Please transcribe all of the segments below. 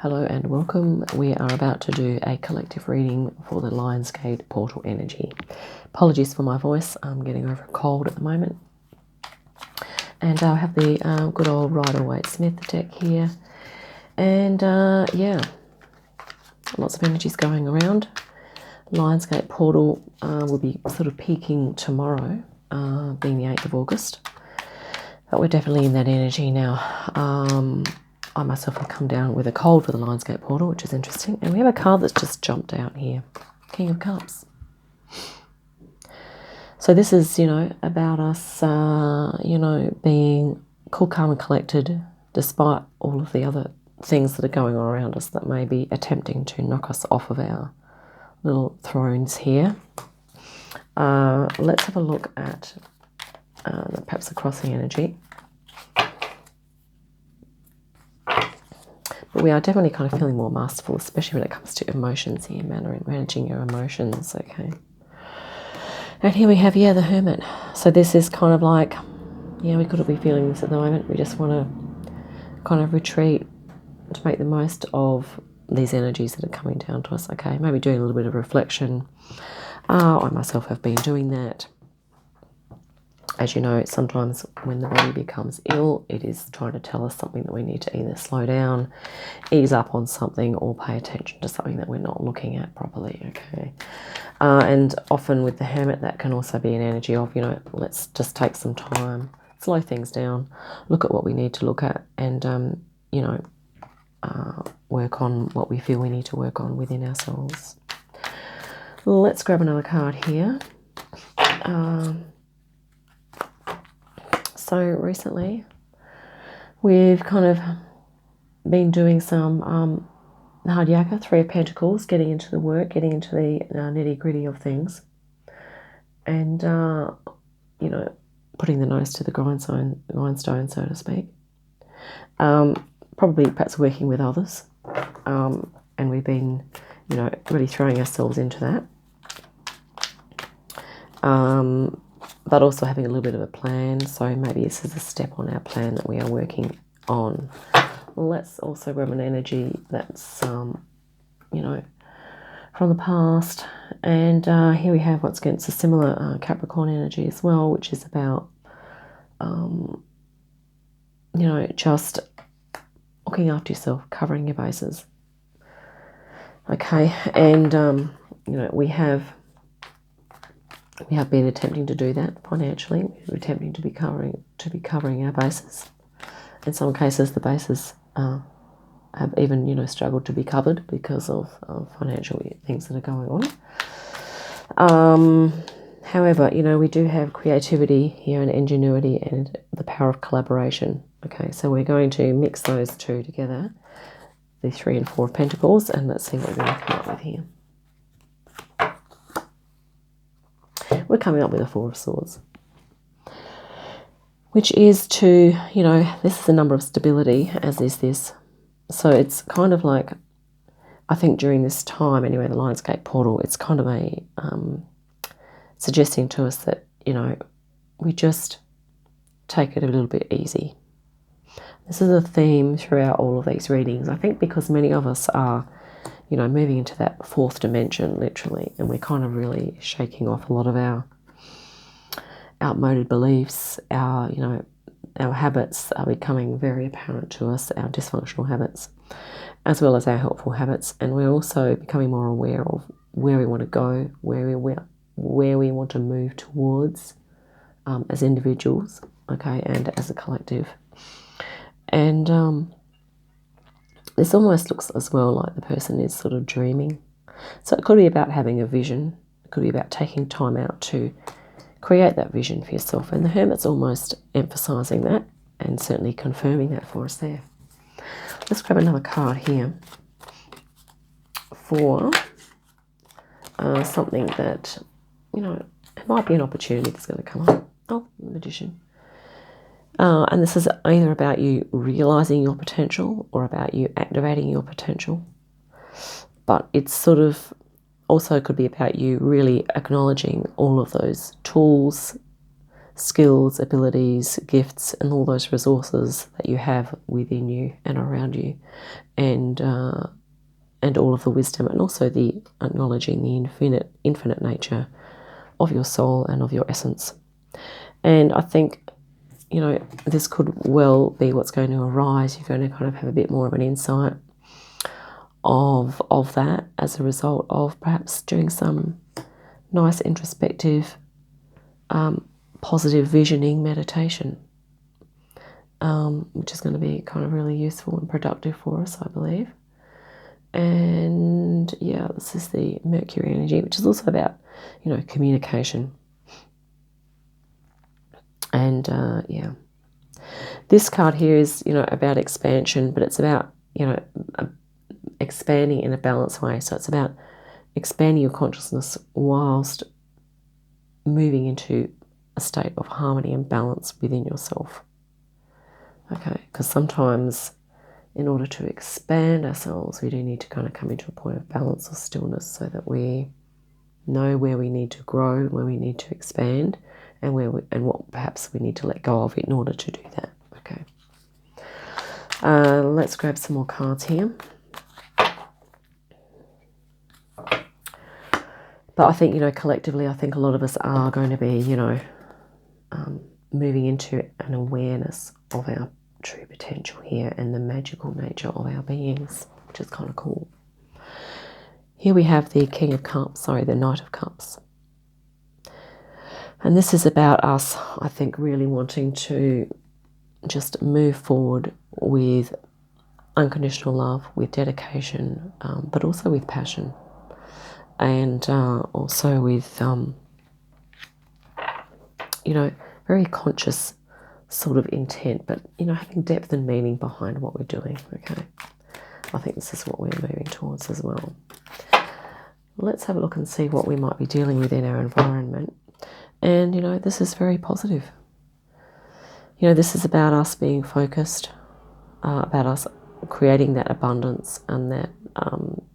Hello and welcome. We are about to do a collective reading for the Lionsgate portal energy. Apologies for my voice, I'm getting over a cold at the moment. And I have the good old Rider-Waite-Smith deck here. And yeah, lots of energies going around. Lionsgate portal will be sort of peaking tomorrow, being the 8th of August. But we're definitely in that energy now. I myself have come down with a cold for the Lionsgate portal, which is interesting. And we have a card that's just jumped out here. King of Cups. So this is, about us, being cool, calm and collected despite all of the other things that are going on around us that may be attempting to knock us off of our little thrones here. Let's have a look at perhaps the crossing energy. But we are definitely kind of feeling more masterful, especially when it comes to emotions here, managing your emotions, okay. And here we have, the Hermit. So this is kind of like, we could be feeling this at the moment. We just want to kind of retreat to make the most of these energies that are coming down to us, okay. Maybe doing a little bit of reflection. I myself have been doing that. As you know, sometimes when the body becomes ill, it is trying to tell us something that we need to either slow down, ease up on something, or pay attention to something that we're not looking at properly, okay? And often with the Hermit, that can also be an energy of, let's just take some time, slow things down, look at what we need to look at, and, work on what we feel we need to work on within ourselves. Let's grab another card here. So recently, we've kind of been doing some hard yakka, Three of Pentacles, getting into the work, getting into the nitty-gritty of things, and, putting the nose to the grindstone, so to speak. Probably perhaps working with others, and we've been, really throwing ourselves into that. But also having a little bit of a plan, so maybe this is a step on our plan that we are working on. Let's also grab an energy that's, from the past, and here we have what's against a similar Capricorn energy as well, which is about, just looking after yourself, covering your bases. Okay, and, we have been attempting to do that financially. We're attempting to be covering our bases. In some cases, the bases have even, struggled to be covered because of financial things that are going on. However, we do have creativity here and ingenuity and the power of collaboration. Okay, so we're going to mix those two together, the 3 and 4 of Pentacles, and let's see what we're going to come up with here. We're coming up with a 4 of Swords, which is to, this is the number of stability, as is this. So it's kind of like, I think during this time, anyway, the Lionsgate portal, it's kind of a suggesting to us that, we just take it a little bit easy. This is a theme throughout all of these readings, I think, because many of us are, moving into that 4th dimension, literally, and we're kind of really shaking off a lot of our outmoded beliefs, our habits are becoming very apparent to us, our dysfunctional habits, as well as our helpful habits, and we're also becoming more aware of where we want to go, where we want to move towards as individuals, okay, and as a collective. And this almost looks as well like the person is sort of dreaming. So it could be about having a vision. It could be about taking time out to create that vision for yourself. And the Hermit's almost emphasising that and certainly confirming that for us there. Let's grab another card here for something that, it might be an opportunity that's going to come up. Oh, the Magician. And this is either about you realising your potential or about you activating your potential. But it's sort of also could be about you really acknowledging all of those tools, skills, abilities, gifts, and all those resources that you have within you and around you, and all of the wisdom, and also the acknowledging the infinite nature of your soul and of your essence. And I think, you know, this could well be what's going to arise. You're going to kind of have a bit more of an insight of that as a result of perhaps doing some nice introspective, positive visioning meditation, which is going to be kind of really useful and productive for us, I believe. And yeah, this is the Mercury energy, which is also about, you know, communication. And yeah, this card here is, you know, about expansion, but it's about, you know, expanding in a balanced way. So it's about expanding your consciousness whilst moving into a state of harmony and balance within yourself. Okay, because sometimes in order to expand ourselves, we do need to kind of come into a point of balance or stillness so that we know where we need to grow, where we need to expand, and what perhaps we need to let go of in order to do that. Okay. Let's grab some more cards here. But I think, you know, collectively, I think a lot of us are going to be, you know, moving into an awareness of our true potential here and the magical nature of our beings, which is kind of cool. Here we have the King of Cups, the Knight of Cups. And this is about us, I think, really wanting to just move forward with unconditional love, with dedication, but also with passion. And also with, you know, very conscious sort of intent, but, you know, having depth and meaning behind what we're doing, okay? I think this is what we're moving towards as well. Let's have a look and see what we might be dealing with in our environment. And, you know, this is very positive. You know, this is about us being focused, about us creating that abundance and that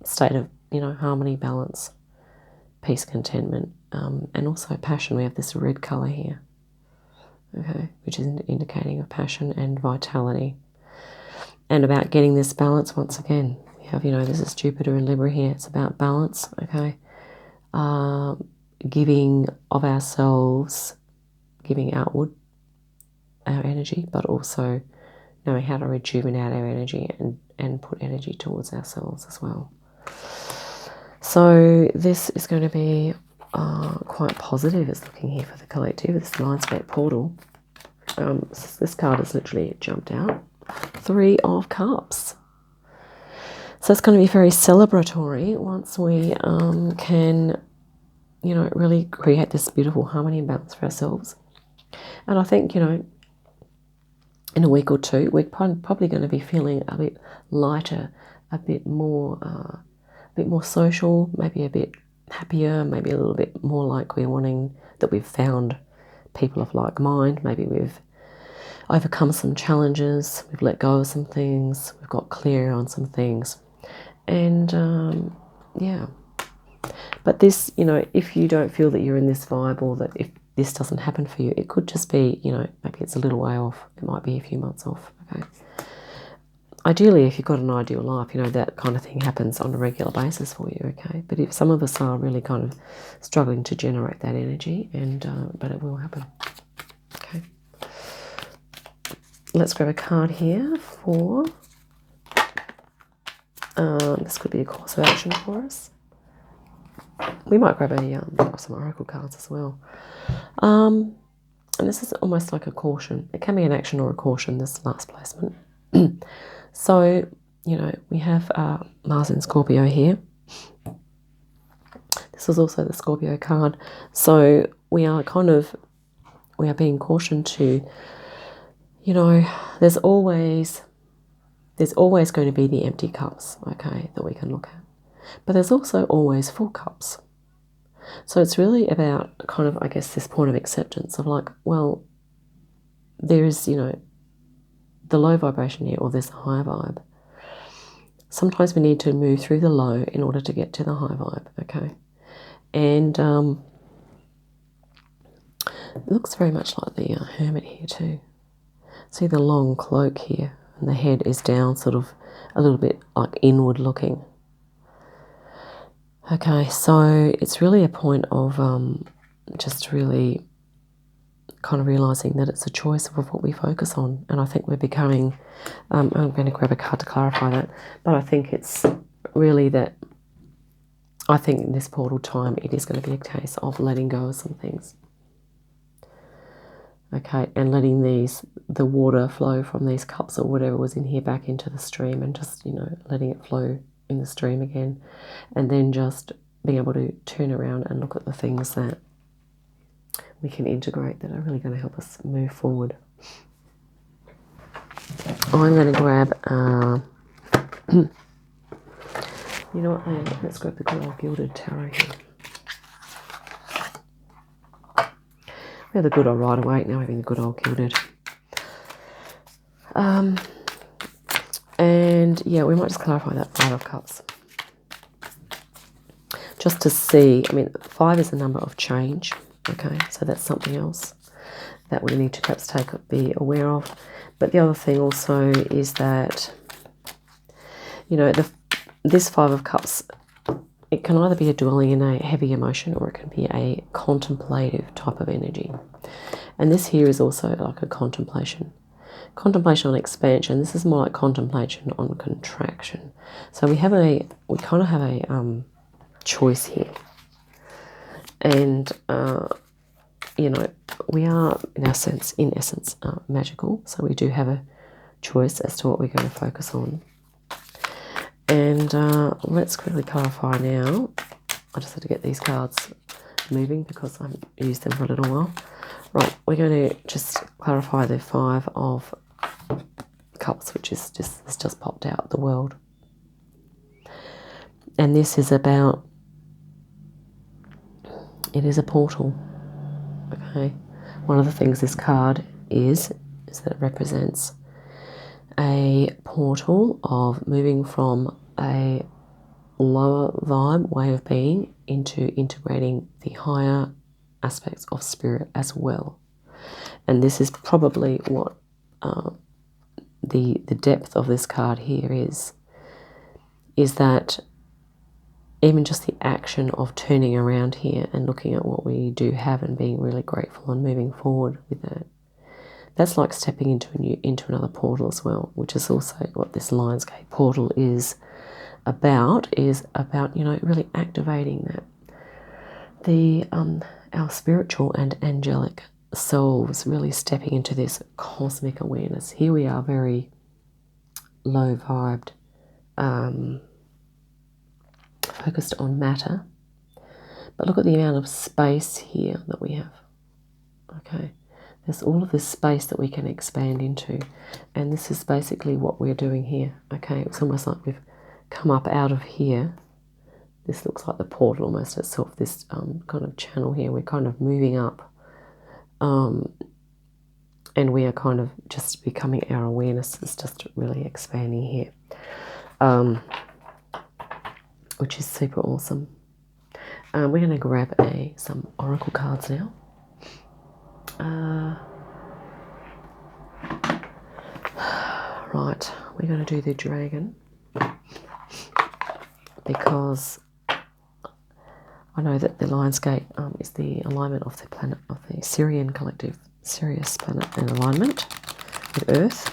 state of, you know, harmony, balance, peace, contentment, and also passion. We have this red colour here, okay, which is indicating of passion and vitality. And about getting this balance once again. We have, you know, this is Jupiter and Libra here. It's about balance, okay. Giving of ourselves, giving outward our energy, but also knowing how to rejuvenate our energy and put energy towards ourselves as well. So this is going to be quite positive. It's looking here for the collective. This Lionsgate portal. This card has literally jumped out. 3 of Cups. So it's going to be very celebratory once we can, you know, really create this beautiful harmony and balance for ourselves. And I think, you know, in a week or two, we're probably going to be feeling a bit lighter, a bit more social, maybe a bit happier, maybe a little bit more like we're wanting, that we've found people of like mind. Maybe we've overcome some challenges, we've let go of some things, we've got clear on some things. And yeah. But this, you know, if you don't feel that you're in this vibe, or that if this doesn't happen for you, it could just be, you know, maybe it's a little way off. It might be a few months off, okay? Ideally, if you've got an ideal life, you know, that kind of thing happens on a regular basis for you, okay? But if some of us are really kind of struggling to generate that energy, but it will happen, okay? Let's grab a card here for, this could be a course of action for us. We might grab some oracle cards as well. And this is almost like a caution. It can be an action or a caution, this last placement. So, you know, we have Mars in Scorpio here. This is also the Scorpio card. So we are being cautioned to, you know, there's always going to be the empty cups, okay, that we can look at. But there's also always full cups. So it's really about kind of, I guess, this point of acceptance of like, well, there's, you know, the low vibration here, or there's the high vibe. Sometimes we need to move through the low in order to get to the high vibe, okay? And It looks very much like the Hermit here too. See the long cloak here, and the head is down, sort of a little bit like inward looking. Okay, so it's really a point of just really kind of realising that it's a choice of what we focus on. And I think we're becoming, I'm going to grab a card to clarify that, but I think it's really that, I think in this portal time it is going to be a case of letting go of some things. Okay, and letting the water flow from these cups or whatever was in here back into the stream, and just, letting it flow in the stream again, and then just being able to turn around and look at the things that we can integrate that are really going to help us move forward. I'm going to grab, you know what, let's grab the good old gilded tarot here. We have the good old Rider-Waite, now we're having the good old gilded. And yeah, we might just clarify that 5 of Cups. Just to see, 5 is a number of change, okay? So that's something else that we need to perhaps be aware of. But the other thing also is that, this 5 of Cups, it can either be a dwelling in a heavy emotion, or it can be a contemplative type of energy. And this here is also like a contemplation. Contemplation on expansion. This is more like contemplation on contraction. So we kind of have a choice here. And, we are, in essence, magical. So we do have a choice as to what we're going to focus on. And let's quickly clarify now. I just had to get these cards moving because I haven't used them for a little while. Right, we're going to just clarify the 5 of Cups, which is just popped out, the world. And this is about, it is a portal, okay? One of the things this card is that it represents a portal of moving from a lower vibe way of being into integrating the higher aspects of spirit as well. And this is probably what the depth of this card here is that even just the action of turning around here and looking at what we do have and being really grateful and moving forward with that, that's like stepping into another portal as well, which is also what this Lionsgate portal is about really activating that our spiritual and angelic selves, really stepping into this cosmic awareness. Here we are, very low vibed, focused on matter, but look at the amount of space here that we have. Okay, there's all of this space that we can expand into, and this is basically what we're doing here. Okay, it's almost like we've come up out of here. This looks like the portal almost itself, this kind of channel here. We're kind of moving up, and we are kind of just becoming, our awareness is just really expanding here, which is super awesome. We're going to grab some oracle cards now. Right, we're going to do the dragon, because I know that the Lionsgate is the alignment of the planet, of the Syrian collective, Sirius planet in alignment with Earth,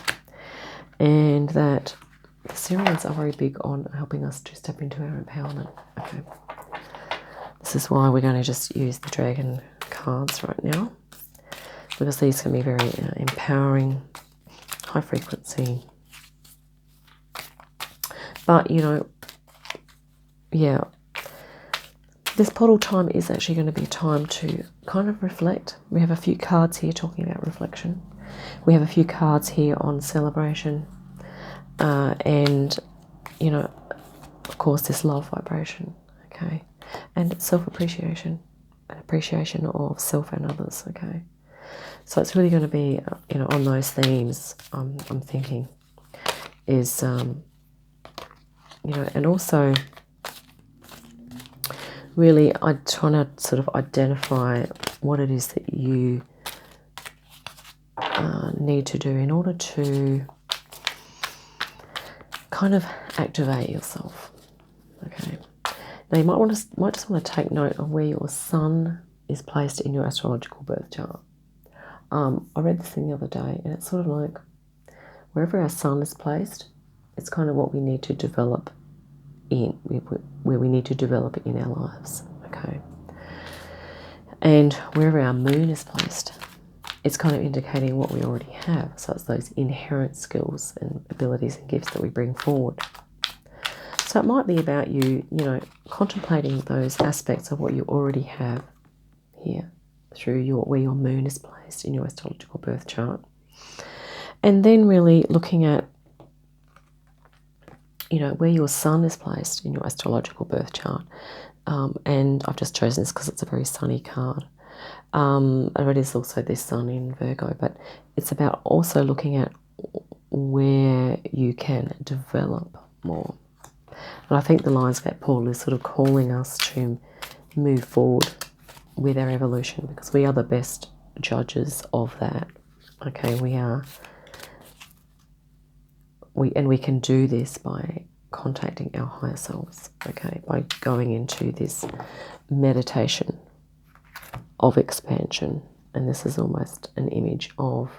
and that the Syrians are very big on helping us to step into our empowerment. Okay, this is why we're going to just use the dragon cards right now, because these can be very empowering, high frequency. But yeah, this portal time is actually going to be time to kind of reflect. We have a few cards here talking about reflection. We have a few cards here on celebration, and of course, this love vibration. Okay, and self-appreciation, and appreciation of self and others. Okay, so it's really going to be on those themes. I'm thinking is and also really I'm trying to sort of identify what it is that you need to do in order to kind of activate yourself. Okay. Now you might just want to take note of where your sun is placed in your astrological birth chart. I read this thing the other day, and it's sort of like wherever our sun is placed, it's kind of what we need to develop in, where we need to develop in our lives. Okay. And wherever our moon is placed, it's kind of indicating what we already have. So it's those inherent skills and abilities and gifts that we bring forward. So it might be about you, contemplating those aspects of what you already have here through where your moon is placed in your astrological birth chart. And then really looking at, where your sun is placed in your astrological birth chart. And I've just chosen this because it's a very sunny card. It is also this sun in Virgo, but it's about also looking at where you can develop more. And I think the Lionsgate portal is sort of calling us to move forward with our evolution, because we are the best judges of that. Okay, we can do this by contacting our higher selves, okay, by going into this meditation of expansion. And this is almost an image of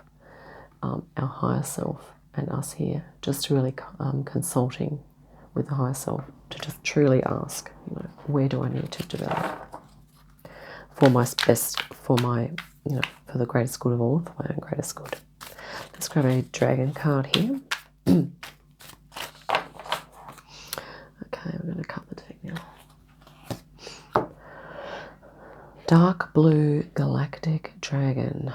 our higher self and us here, just really consulting with the higher self to just truly ask, where do I need to develop for my best, for the greatest good of all, for my own greatest good. Let's grab a dragon card here. Okay, we're going to cut the deck now. Dark Blue Galactic Dragon.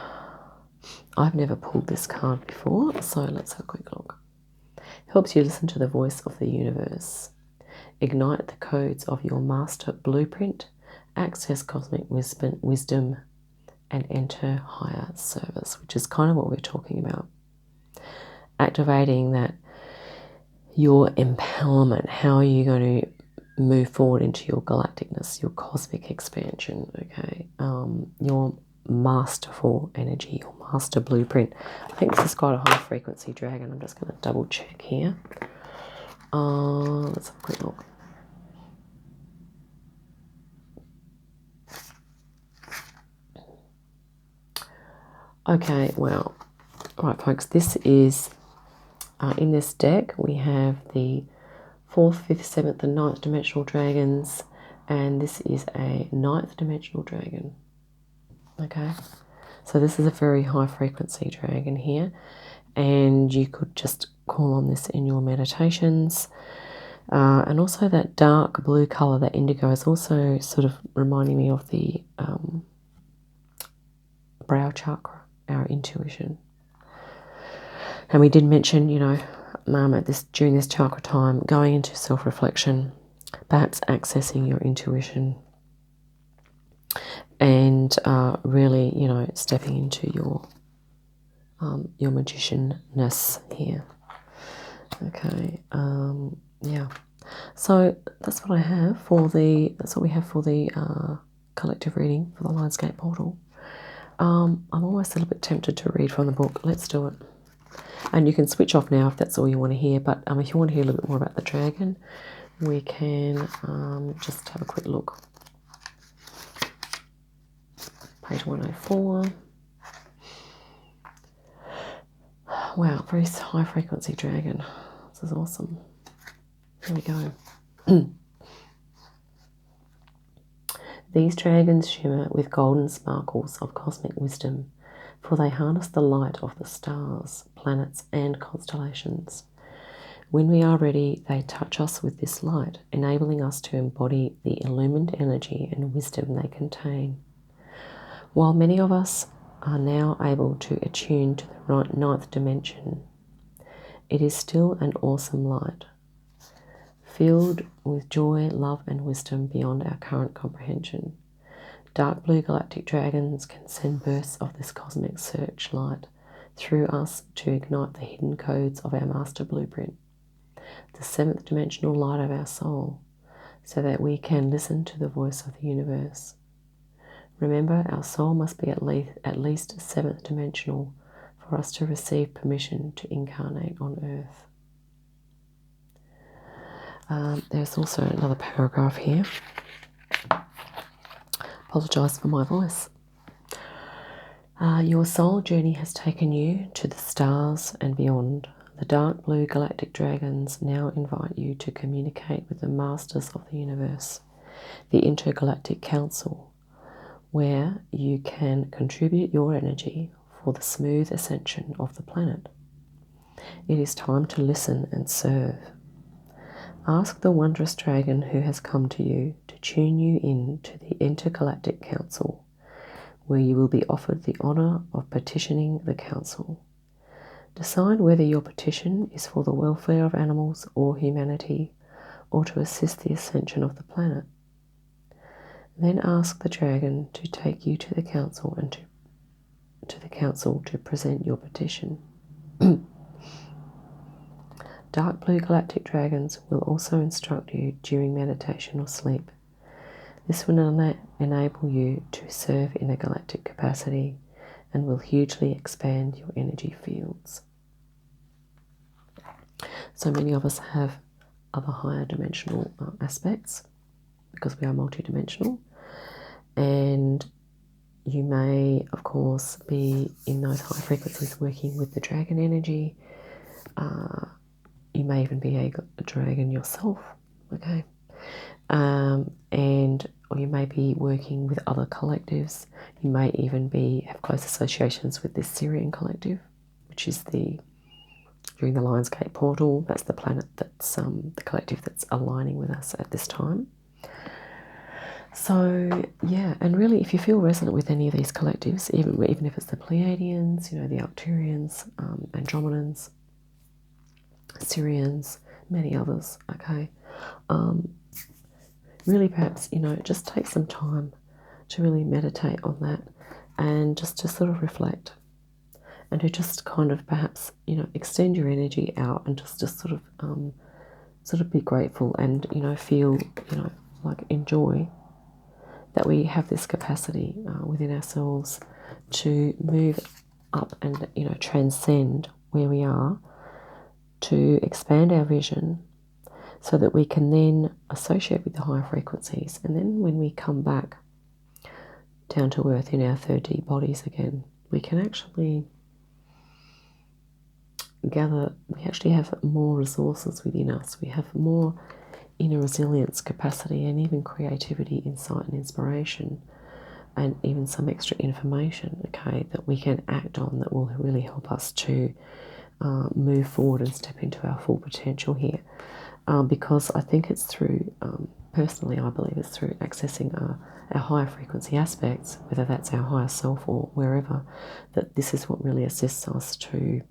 I've never pulled this card before, so let's have a quick look. Helps you listen to the voice of the universe. Ignite the codes of your master blueprint. Access cosmic wisdom and enter higher service, which is kind of what we're talking about. Activating that, your empowerment. How are you going to move forward into your galacticness, your cosmic expansion, okay? Your masterful energy, your master blueprint. I think this is quite a high frequency dragon. I'm just going to double check here. Let's have a quick look. Okay, well, all right, folks, this is, in this deck, we have the 4th, 5th, 7th, and 9th dimensional dragons, and this is a 9th dimensional dragon. Okay, so this is a very high frequency dragon here, and you could just call on this in your meditations. And also that dark blue color, that indigo, is also sort of reminding me of the brow chakra, our intuition. And we did mention, during this chakra time, going into self-reflection, perhaps accessing your intuition, and really, stepping into your magician-ness here. Okay, yeah. So that's what I have for that's what we have for the collective reading for the Lionsgate portal. I'm almost a little bit tempted to read from the book. Let's do it. And you can switch off now if that's all you want to hear. But if you want to hear a little bit more about the dragon, we can just have a quick look. Page 104. Wow, very high frequency dragon. This is awesome. Here we go. These dragons shimmer with golden sparkles of cosmic wisdom, for they harness the light of the stars, planets, and constellations. When we are ready, they touch us with this light, enabling us to embody the illumined energy and wisdom they contain. While many of us are now able to attune to the ninth dimension, it is still an awesome light, filled with joy, love, and wisdom beyond our current comprehension. Dark blue galactic dragons can send bursts of this cosmic searchlight through us to ignite the hidden codes of our master blueprint, the 7th dimensional light of our soul, so that we can listen to the voice of the universe. Remember, our soul must be at least 7th dimensional for us to receive permission to incarnate on Earth. There's also another paragraph here. Apologise for my voice. Your soul journey has taken you to the stars and beyond. The Dark Blue Galactic Dragons now invite you to communicate with the Masters of the Universe, the Intergalactic Council, where you can contribute your energy for the smooth ascension of the planet. It is time to listen and serve. Ask the wondrous dragon who has come to you to tune you in to the Intergalactic Council, where you will be offered the honour of petitioning the Council. Decide whether your petition is for the welfare of animals or humanity, or to assist the ascension of the planet. Then ask the dragon to take you to the Council and to the Council to present your petition. Dark Blue Galactic Dragons will also instruct you during meditation or sleep. This will enable you to serve in a galactic capacity and will hugely expand your energy fields. So many of us have other higher dimensional aspects because we are multidimensional, and you may, of course, be in those high frequencies working with the dragon energy. You may even be a dragon yourself, okay? Or you may be working with other collectives. You may even have close associations with this Syrian collective, which is during the Lionsgate portal. That's the planet that's the collective that's aligning with us at this time. So yeah, and really, if you feel resonant with any of these collectives, even if it's the Pleiadians, the Arcturians, Andromedans, Syrians, many others, okay, really perhaps, just take some time to really meditate on that and just to sort of reflect and to just kind of perhaps, extend your energy out and just sort of be grateful and, feel, like enjoy that we have this capacity within ourselves to move up and, transcend where we are, to expand our vision so that we can then associate with the higher frequencies. And then when we come back down to earth in our 3D bodies again, we can actually we actually have more resources within us. We have more inner resilience, capacity, and even creativity, insight and inspiration, and even some extra information, okay, that we can act on that will really help us to move forward and step into our full potential here. Because I think it's through, personally I believe it's through accessing our higher frequency aspects, whether that's our higher self or wherever, that this is what really assists us to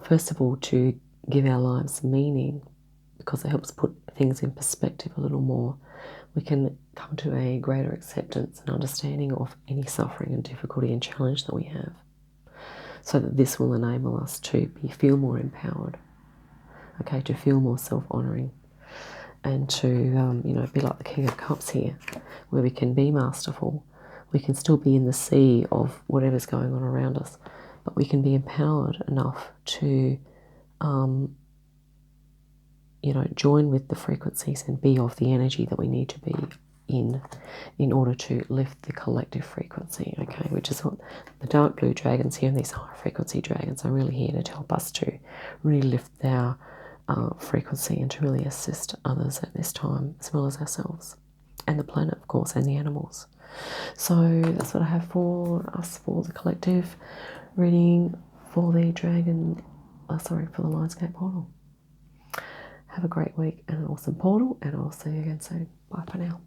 first of all, to give our lives meaning, because it helps put things in perspective a little more. We can come to a greater acceptance and understanding of any suffering and difficulty and challenge that we have, so that this will enable us to feel more empowered, okay, to feel more self-honouring, and to be like the King of Cups here, where we can be masterful. We can still be in the sea of whatever's going on around us, but we can be empowered enough to join with the frequencies and be of the energy that we need to be in order to lift the collective frequency, okay, which is what the Dark Blue Dragons here and these high frequency dragons are really here to help us to really lift our frequency and to really assist others at this time, as well as ourselves and the planet, of course, and the animals. So that's what I have for us for the collective reading for the dragon, for the Lionsgate portal. Have a great week and an awesome portal, and I'll see you again soon. Bye for now.